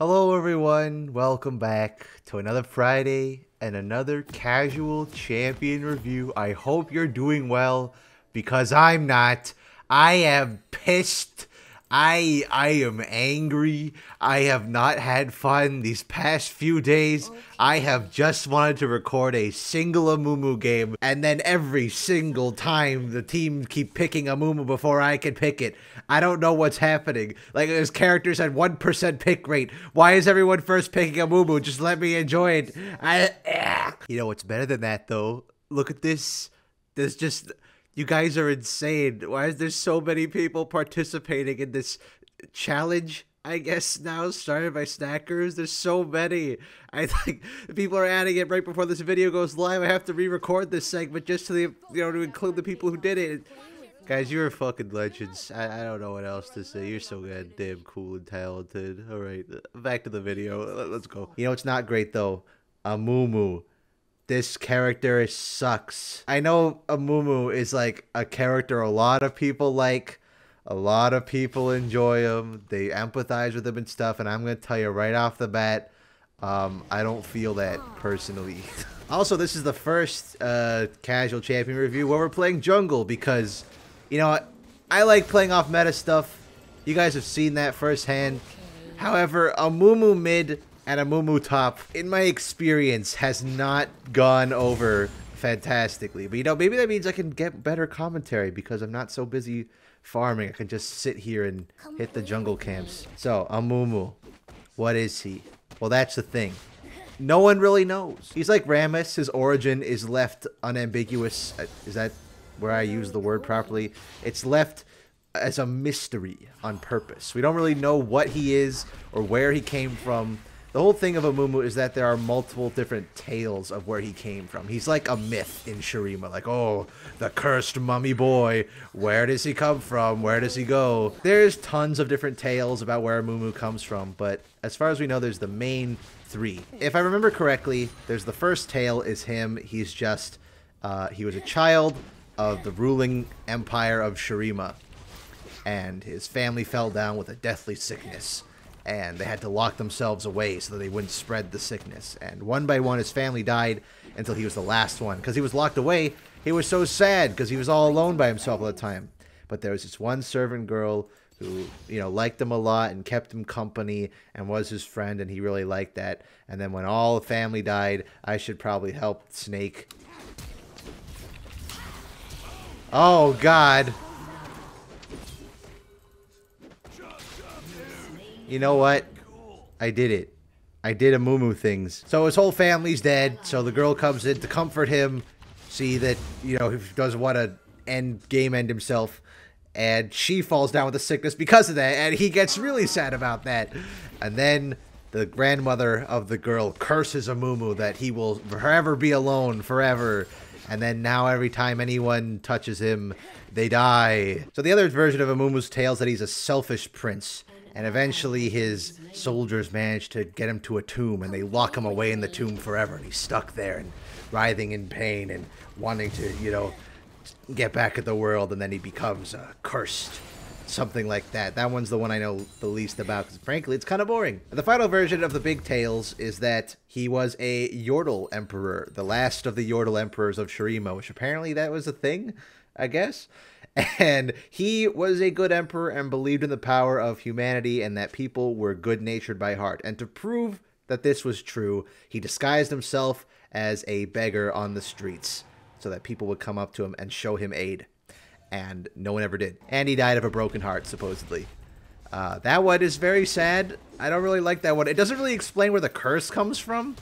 Hello everyone, welcome back to another Friday and another casual champion review. I hope you're doing well because I'm not. I am pissed. I am angry. I have not had fun these past few days. I have just wanted to record a single Amumu game, and then every single time the team keep picking Amumu before I can pick it. I don't know what's happening. Like, there's characters at 1% pick rate. Why is everyone first picking Amumu? Just let me enjoy it. You know what's better than that though? Look at this. There's just... You guys are insane. Why is there so many people participating in this challenge? I guess now started by Snackers. There's so many. I think people are adding it right before this video goes live. I have to re-record this segment just to to include the people who did it. Guys, you're fucking legends. I don't know what else to say. You're so goddamn cool and talented. All right, back to the video. Let's go. You know what's not great though? Amumu. This character sucks. I know Amumu is like a character a lot of people like. A lot of people enjoy him. They empathize with him and stuff. And I'm going to tell you right off the bat, I don't feel that personally. Also, this is the first casual champion review where we're playing jungle because, you know, I like playing off meta stuff. You guys have seen that firsthand. However, Amumu mid and Amumu top, in my experience, has not gone over fantastically. But, you know, maybe that means I can get better commentary because I'm not so busy farming. I can just sit here and hit the jungle camps. So, Amumu, what is he? Well, that's the thing. No one really knows. He's like Rammus. His origin is left unambiguous. Is that where I use the word properly? It's left as a mystery on purpose. We don't really know what he is or where he came from. The whole thing of Amumu is that there are multiple different tales of where he came from. He's like a myth in Shurima. Like, oh, the cursed mummy boy. Where does he come from? Where does he go? There's tons of different tales about where Amumu comes from. But as far as we know, there's the main three. If I remember correctly, there's the first tale is him. He's just, he was a child of the ruling empire of Shurima. And his family fell down with a deathly sickness. And they had to lock themselves away so that they wouldn't spread the sickness. And one by one, his family died until he was the last one. Because he was locked away, he was so sad because he was all alone by himself all the time. But there was this one servant girl who, you know, liked him a lot and kept him company and was his friend, and he really liked that. And then when all the family died, I should probably help Snake. Oh, God. You know what? I did it. I did Amumu things. So his whole family's dead, so the girl comes in to comfort him, see that, you know, he doesn't want to end himself, and she falls down with a sickness because of that, and he gets really sad about that. And then the grandmother of the girl curses Amumu that he will forever be alone, forever. And then now every time anyone touches him, they die. So the other version of Amumu's tale is that he's a selfish prince. And eventually his soldiers manage to get him to a tomb, and they lock him away in the tomb forever. And he's stuck there and writhing in pain and wanting to, you know, get back at the world. And then he becomes cursed. Something like that. That one's the one I know the least about because, frankly, it's kind of boring. The final version of the big tales is that he was a Yordle emperor. The last of the Yordle emperors of Shurima, which apparently that was a thing, I guess. And he was a good emperor and believed in the power of humanity and that people were good-natured by heart. And to prove that this was true, he disguised himself as a beggar on the streets so that people would come up to him and show him aid. And no one ever did. And he died of a broken heart, supposedly. That one is very sad. I don't really like that one. It doesn't really explain where the curse comes from.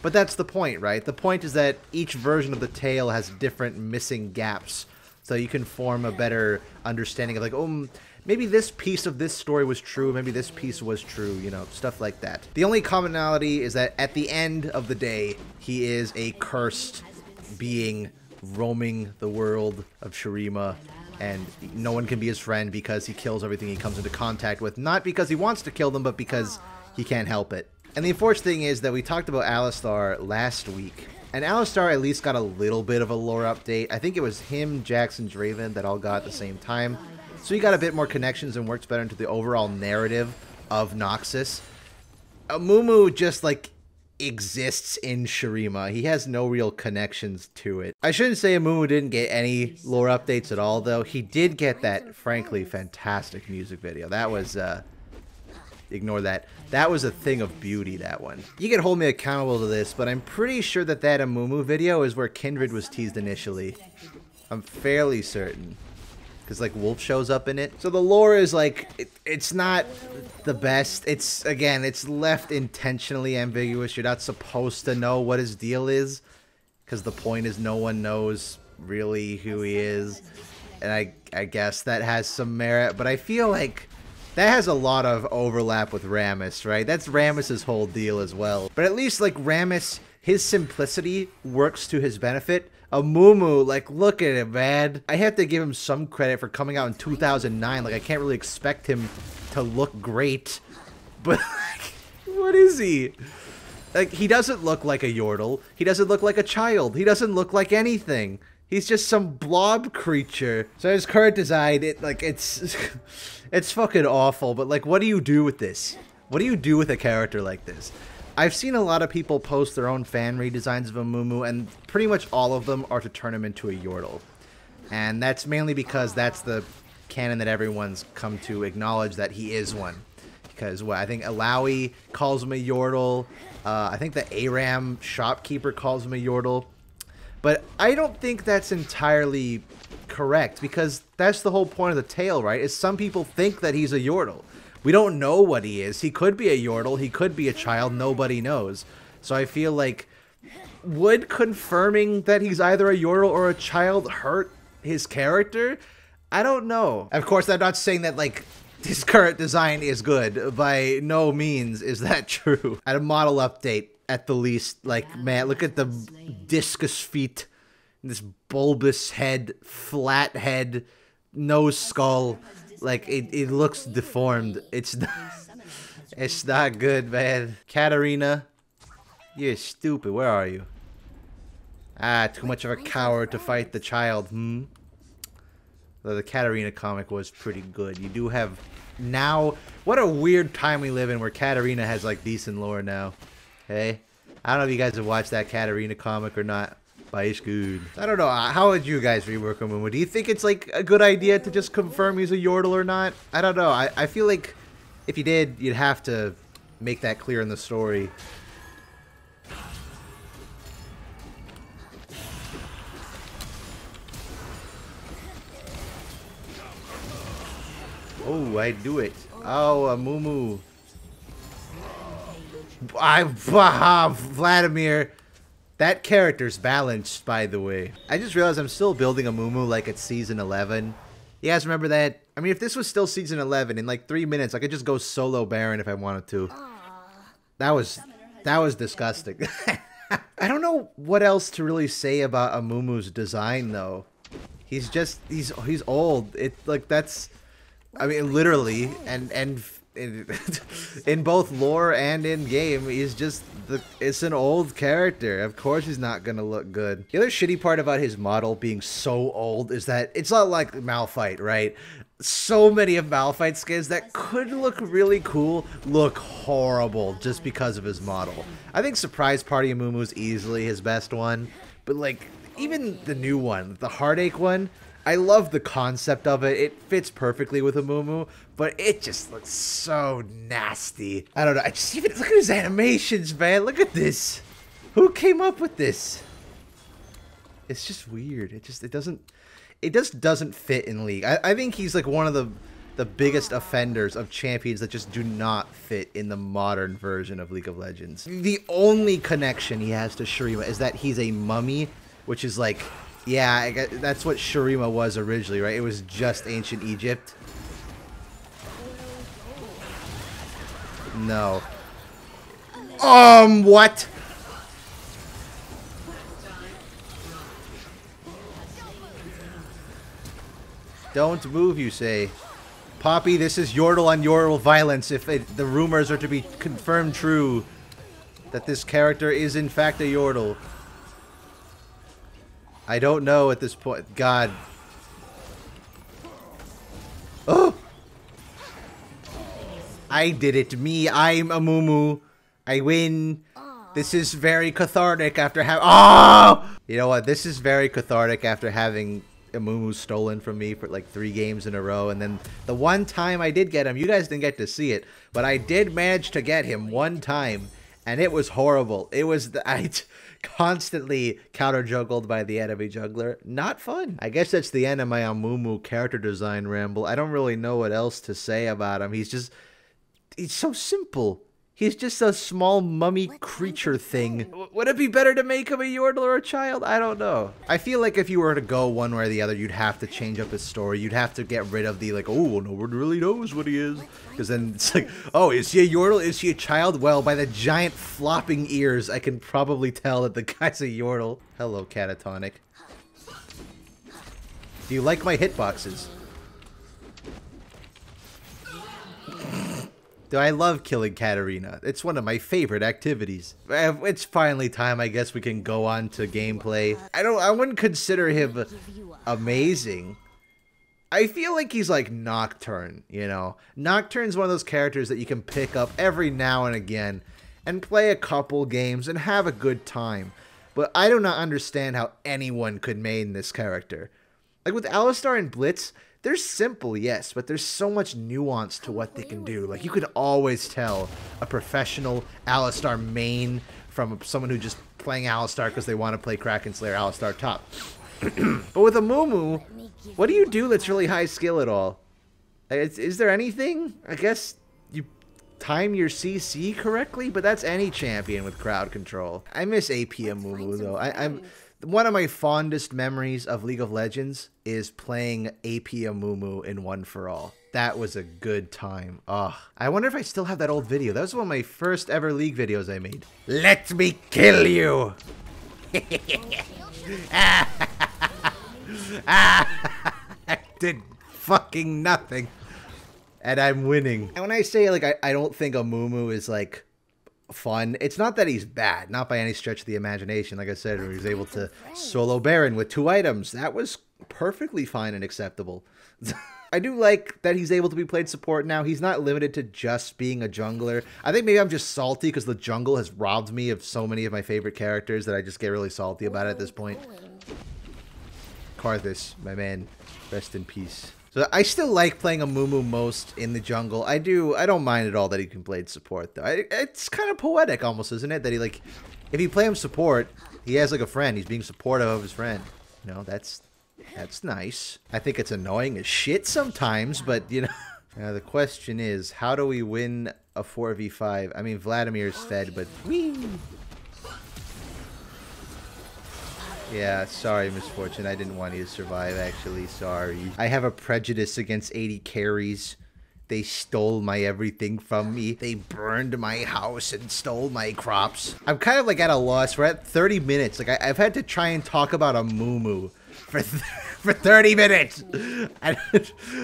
But that's the point, right? The point is that each version of the tale has different missing gaps. So you can form a better understanding of like, oh, maybe this piece of this story was true, maybe this piece was true, you know, stuff like that. The only commonality is that at the end of the day, he is a cursed being roaming the world of Shurima, and no one can be his friend because he kills everything he comes into contact with, not because he wants to kill them, but because he can't help it. And the unfortunate thing is that we talked about Alistar last week. And Alistar at least got a little bit of a lore update. I think it was him, Jax, and Draven that all got at the same time. So he got a bit more connections and works better into the overall narrative of Noxus. Amumu just like exists in Shurima. He has no real connections to it. I shouldn't say Amumu didn't get any lore updates at all, though. He did get that, frankly, fantastic music video. That was, ignore that. That was a thing of beauty, that one. You can hold me accountable to this, but I'm pretty sure that that Amumu video is where Kindred was teased initially. I'm fairly certain. Because, like, Wolf shows up in it. So the lore is, like, it's not the best. It's, again, it's left intentionally ambiguous. You're not supposed to know what his deal is. Because the point is no one knows really who he is. And I guess that has some merit. But I feel like that has a lot of overlap with Rammus, right? That's Rammus's whole deal as well. But at least, like, Rammus, his simplicity works to his benefit. Amumu, like, look at him, man. I have to give him some credit for coming out in 2009. Like, I can't really expect him to look great. But, like, what is he? Like, he doesn't look like a Yordle. He doesn't look like a child. He doesn't look like anything. He's just some blob creature. So his current design, it's fucking awful. But, like, what do you do with this? What do you do with a character like this? I've seen a lot of people post their own fan redesigns of Amumu, and pretty much all of them are to turn him into a Yordle. And that's mainly because that's the canon that everyone's come to acknowledge that he is one. Because, what, I think Alawi calls him a Yordle. I think the Aram shopkeeper calls him a Yordle. But I don't think that's entirely correct, because that's the whole point of the tale, right? Is some people think that he's a Yordle. We don't know what he is. He could be a Yordle. He could be a child. Nobody knows. So I feel like, would confirming that he's either a Yordle or a child hurt his character? I don't know. Of course, I'm not saying that, like, his current design is good. By no means is that true. At a model update, at the least, like, man, look at the discus feet, this bulbous head, flat head, no skull. Like, it looks deformed. It's not good, man. Katarina, you're stupid. Where are you? Ah, too much of a coward to fight the child, Though the Katarina comic was pretty good. You do have now... What a weird time we live in where Katarina has, like, decent lore now. Hey? I don't know if you guys have watched that Katarina comic or not. But it's good. I don't know. How would you guys rework Amumu? Do you think it's, like, a good idea to just confirm he's a Yordle or not? I don't know. I feel like if you did, you'd have to make that clear in the story. Oh, I do it. Oh, Amumu. Vladimir. That character's balanced, by the way. I just realized I'm still building Amumu like it's season 11. You guys remember that? I mean, if this was still season 11, in like 3 minutes, I could just go solo Baron if I wanted to. That was disgusting. I don't know what else to really say about Amumu's design, though. He's just, he's old. Like, that's, I mean, literally, and in both lore and in game, he's just it's an old character. Of course he's not gonna look good. The other shitty part about his model being so old is that it's not like Malphite, right? So many of Malphite skins that could look really cool look horrible just because of his model. I think Surprise Party Amumu is easily his best one, but like even the new one, the Heartache one, I love the concept of it. It fits perfectly with Amumu, but it just looks so nasty. I don't know. I just even look at his animations, man. Look at this. Who came up with this? It's just weird. It just doesn't fit in League. I think he's like one of the biggest offenders of champions that just do not fit in the modern version of League of Legends. The only connection he has to Shurima is that he's a mummy, which is like, yeah, that's what Shurima was originally, right? It was just ancient Egypt. No. What? Don't move, you say. Poppy, this is Yordle on Yordle violence if the rumors are to be confirmed true that this character is in fact a Yordle. I don't know at this point. God. Oh! I did it. Me. I'm Amumu. I win. This is very cathartic after having... Oh! You know what? This is very cathartic after having Amumu stolen from me for like 3 games in a row. And then the one time I did get him, you guys didn't get to see it, but I did manage to get him one time. And it was horrible. It was... I constantly counter-juggled by the enemy jungler. Not fun. I guess that's the end of my Amumu character design ramble. I don't really know what else to say about him. He's so simple. He's just a small mummy creature thing. Would it be better to make him a Yordle or a child? I don't know. I feel like if you were to go one way or the other, you'd have to change up his story. You'd have to get rid of the, like, oh, no one really knows what he is. Because then it's like, oh, is he a Yordle? Is he a child? Well, by the giant flopping ears, I can probably tell that the guy's a Yordle. Hello, Catatonic. Do you like my hitboxes? I love killing Katarina. It's one of my favorite activities. It's finally time, I guess we can go on to gameplay. I wouldn't consider him amazing. I feel like he's like Nocturne, you know? Nocturne's one of those characters that you can pick up every now and again and play a couple games and have a good time. But I do not understand how anyone could main this character. Like with Alistar and Blitz, they're simple, yes, but there's so much nuance to what they can do. Like, you can always tell a professional Alistar main from someone who's just playing Alistar because they want to play Kraken Slayer Alistar top. But with Amumu, what do you do that's really high skill at all? Is there anything? I guess you time your CC correctly, but that's any champion with crowd control. I miss AP Amumu, though. I'm... One of my fondest memories of League of Legends is playing AP Amumu in One for All. That was a good time. Oh, I wonder if I still have that old video. That was one of my first ever League videos I made. Let me kill you! I did fucking nothing. And I'm winning. And when I say, like, I don't think Amumu is, like, fun, it's not that he's bad, not by any stretch of the imagination. Like I said, he was able to solo Baron with 2 items. That was perfectly fine and acceptable. I do like that he's able to be played support now. He's not limited to just being a jungler. I think maybe I'm just salty because the jungle has robbed me of so many of my favorite characters that I just get really salty about it at this point. Karthus, my man, rest in peace. So I still like playing Amumu most in the jungle. I don't mind at all that he can play support, though. It's kind of poetic almost, isn't it? That he, like, if you play him support, he has, like, a friend. He's being supportive of his friend. You know, that's nice. I think it's annoying as shit sometimes, but, you know. Now, the question is, how do we win a 4v5? I mean, Vladimir's fed, but... Whee! Yeah, sorry, Misfortune. I didn't want you to survive, actually. Sorry. I have a prejudice against 80 carries. They stole my everything from me. They burned my house and stole my crops. I'm kind of, like, at a loss. We're at 30 minutes. Like, I've had to try and talk about Amumu for 30 minutes.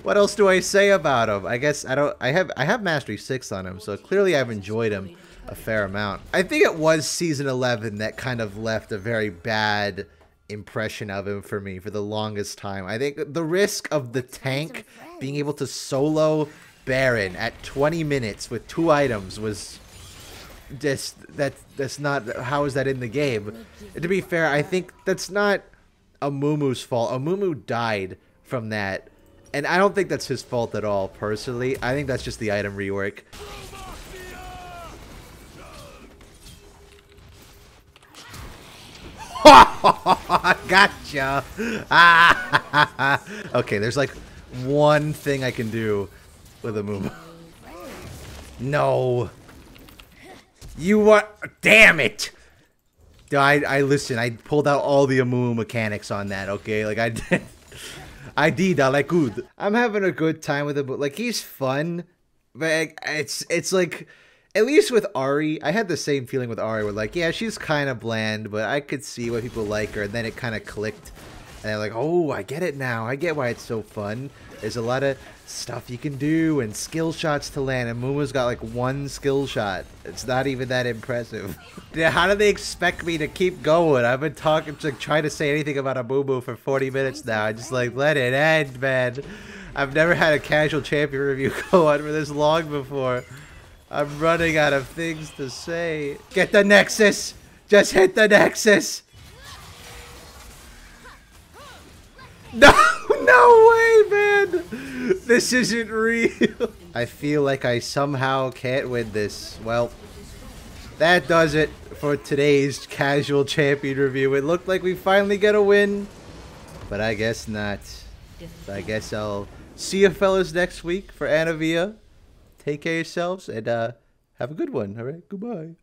What else do I say about him? I guess I have Mastery 6 on him, so clearly I've enjoyed him a fair amount. I think it was Season 11 that kind of left a very bad impression of him for me for the longest time. I think the risk of the tank being able to solo Baron at 20 minutes with 2 items was just, that's not, how is that in the game? To be fair, I think that's not Amumu's fault. Amumu died from that, and I don't think that's his fault at all, personally. I think that's just the item rework. Gotcha. Okay, there's like one thing I can do with Amumu. No. You what? Damn it. I listen. I pulled out all the Amumu mechanics on that. Okay, like I did. I did. I like good. I'm having a good time with him, but like he's fun. But it's like. At least with Ari, I had the same feeling with Ari, where like, yeah, she's kind of bland, but I could see why people like her, and then it kind of clicked, and I'm like, oh, I get it now. I get why it's so fun. There's a lot of stuff you can do, and skill shots to land, and Mumu's got like 1 skill shot. It's not even that impressive. Yeah, how do they expect me to keep going? I've been talking, like, trying to say anything about Amumu for 40 minutes now. I just like, let it end, man. I've never had a casual champion review go on for this long before. I'm running out of things to say. Get the Nexus! Just hit the Nexus! No! No way, man! This isn't real. I feel like I somehow can't win this. Well, that does it for today's casual champion review. It looked like we finally get a win, but I guess not. So I guess I'll see you fellas next week for Anavia. Take care of yourselves and have a good one. All right, goodbye.